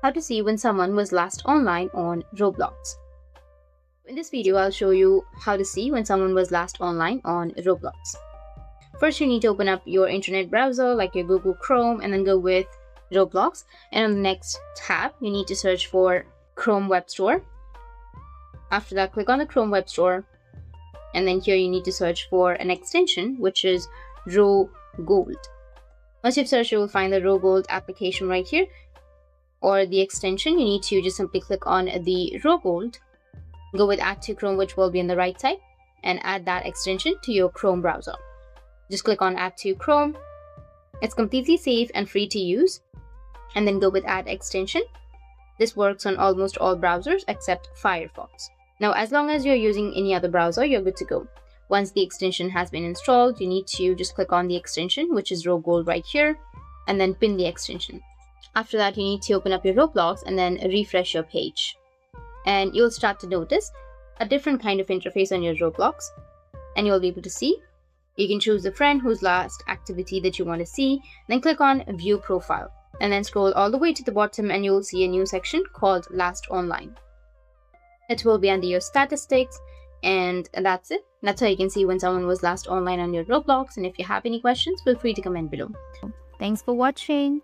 How to see when someone was last online on Roblox. In this video, I'll show you how to see when someone was last online on Roblox. First, you need to open up your internet browser like your Google Chrome and then go with Roblox. And on the next tab, you need to search for Chrome Web Store. After that, click on the Chrome Web Store. And then here you need to search for an extension, which is RoGold. Once you've searched, you will find the RoGold application right here, or the extension. You need to just simply click on the RoGold, go with Add to Chrome, which will be on the right side, and add that extension to your Chrome browser. Just click on Add to Chrome. It's completely safe and free to use. And then go with Add extension. This works on almost all browsers except Firefox. Now, as long as you're using any other browser, you're good to go. Once the extension has been installed, you need to just click on the extension, which is RoGold right here, and then pin the extension. After that, you need to open up your Roblox and then refresh your page. And you'll start to notice a different kind of interface on your Roblox, and you'll be able to see. You can choose the friend whose last activity that you want to see, then click on View Profile, and then scroll all the way to the bottom and you'll see a new section called Last Online. It will be under your statistics, and that's it. That's how you can see when someone was last online on your Roblox. And if you have any questions, feel free to comment below. Thanks for watching.